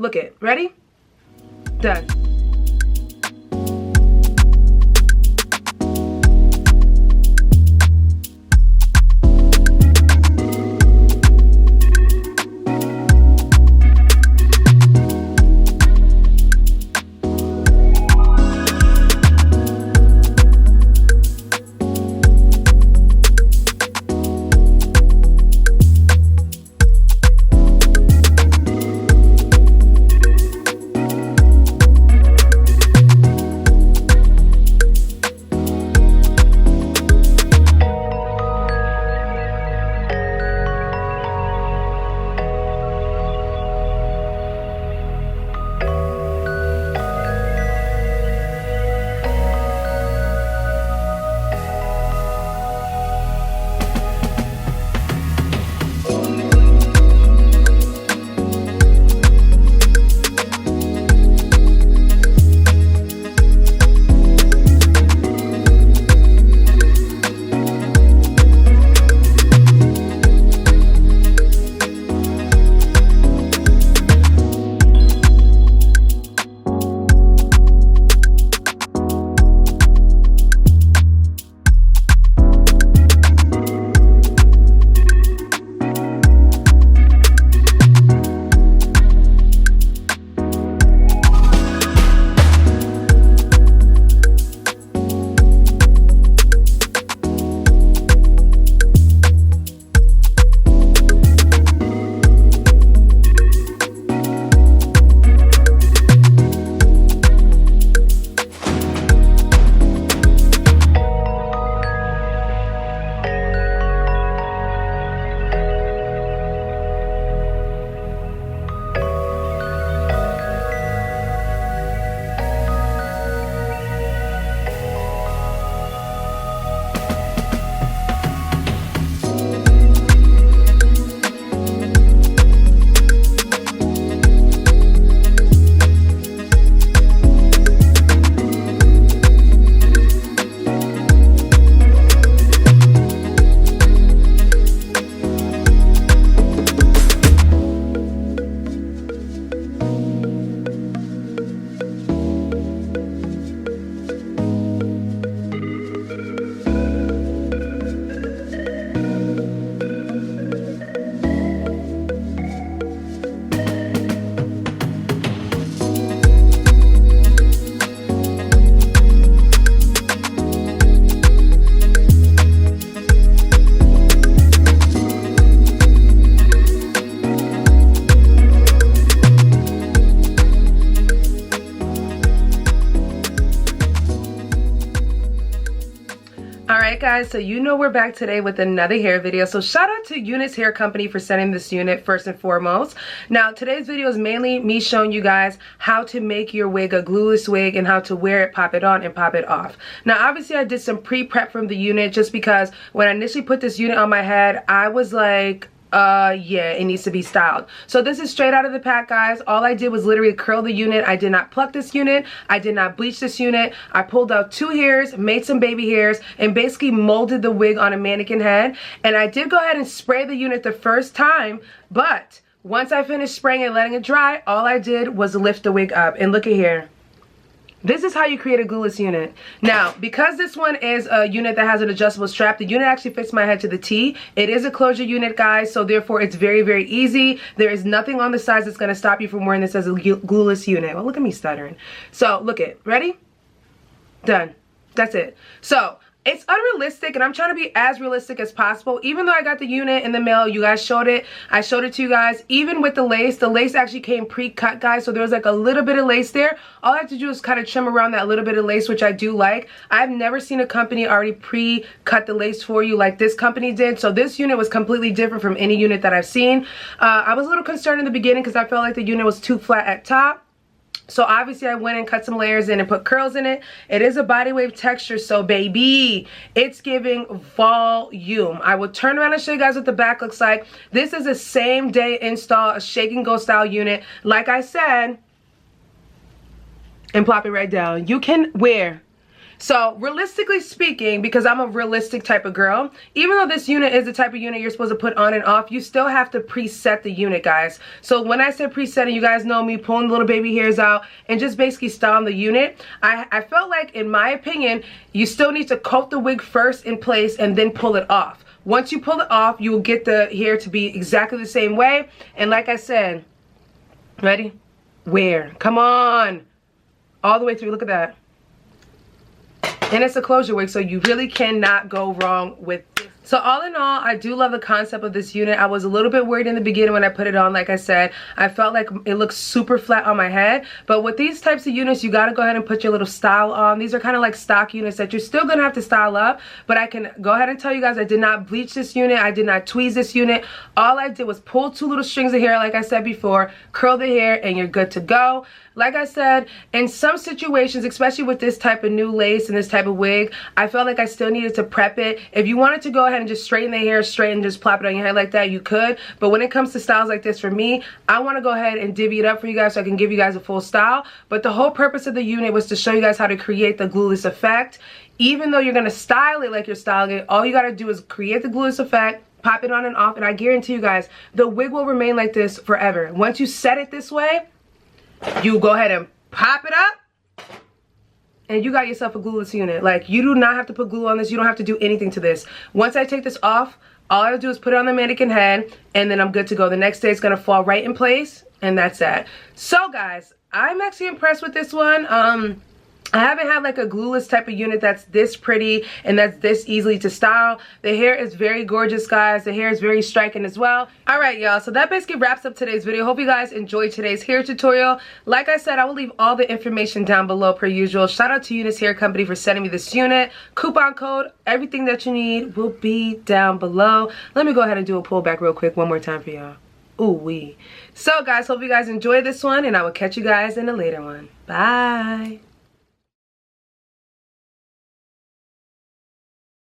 Look it. Ready? Done. Alright guys, so you know we're back today with another hair video. So shout out to Unice Hair Company for sending this unit first and foremost. Now today's video is mainly me showing you guys how to make your wig a glueless wig and how to wear it, pop it on, and pop it off. Now obviously I did some pre-prep from the unit just because when I initially put this unit on my head, I was like, yeah, it needs to be styled. So this is straight out of the pack, guys. All I did was literally curl the unit. I did not pluck this unit. I did not bleach this unit. I pulled out 2 hairs, made some baby hairs, and basically molded the wig on a mannequin head. And I did go ahead and spray the unit the first time, but once I finished spraying and letting it dry, all I did was lift the wig up. And look at here. This is how you create a glueless unit. Now, because this one is a unit that has an adjustable strap, the unit actually fits my head to the T. It is a closure unit, guys, so therefore it's very, very easy. There is nothing on the sides that's going to stop you from wearing this as a glueless unit. Well, look at me stuttering. So, look it. Ready? Done. That's it. So, it's unrealistic, and I'm trying to be as realistic as possible. Even though I got the unit in the mail, you guys showed it. I showed it to you guys. Even with the lace actually came pre-cut, guys, so there was like a little bit of lace there. All I have to do is kind of trim around that little bit of lace, which I do like. I've never seen a company already pre-cut the lace for you like this company did. So this unit was completely different from any unit that I've seen. I was a little concerned in the beginning because I felt like the unit was too flat at top. So obviously I went and cut some layers in and put curls in it. It is a body wave texture, so baby, it's giving volume. I will turn around and show you guys what the back looks like. This is a same day install, a shake and go style unit. Like I said, and plop it right down. You can wear So realistically speaking, because I'm a realistic type of girl, even though this unit is the type of unit you're supposed to put on and off, you still have to preset the unit, guys. So when I say presetting, you guys know me pulling the little baby hairs out and just basically styling the unit. I felt like, in my opinion, you still need to coat the wig first in place and then pull it off. Once you pull it off, you will get the hair to be exactly the same way. And like I said, ready? Wear. Come on. All the way through. Look at that. And it's a closure wig, so you really cannot go wrong with this. So all in all, I do love the concept of this unit. I was a little bit worried in the beginning when I put it on. Like I said, I felt like it looks super flat on my head. But with these types of units, you got to go ahead and put your little style on. These are kind of like stock units that you're still going to have to style up. But I can go ahead and tell you guys, I did not bleach this unit. I did not tweeze this unit. All I did was pull 2 little strings of hair, like I said before, curl the hair, and you're good to go. Like I said, in some situations, especially with this type of new lace and this type of wig, I felt like I still needed to prep it. If you wanted to go ahead and just straighten the hair straight and just plop it on your head like that, you could. But when it comes to styles like this, for me, I want to go ahead and divvy it up for you guys so I can give you guys a full style. But the whole purpose of the unit was to show you guys how to create the glueless effect. Even though you're going to style it like you're styling it, all you got to do is create the glueless effect, pop it on and off, and I guarantee you guys, the wig will remain like this forever. Once you set it this way, you go ahead and pop it up, and you got yourself a glueless unit. Like, you do not have to put glue on this. You don't have to do anything to this. Once I take this off, all I do is put it on the mannequin head, and then I'm good to go. The next day it's going to fall right in place, and that's that. So guys, I'm actually impressed with this one. I haven't had like a glueless type of unit that's this pretty and that's this easily to style. The hair is very gorgeous, guys. The hair is very striking as well. Alright, y'all, so that basically wraps up today's video. Hope you guys enjoyed today's hair tutorial. Like I said, I will leave all the information down below per usual. Shout out to Unice Hair Company for sending me this unit. Coupon code, everything that you need will be down below. Let me go ahead and do a pullback real quick one more time for y'all. Ooh wee. So guys, hope you guys enjoyed this one, and I will catch you guys in a later one. Bye.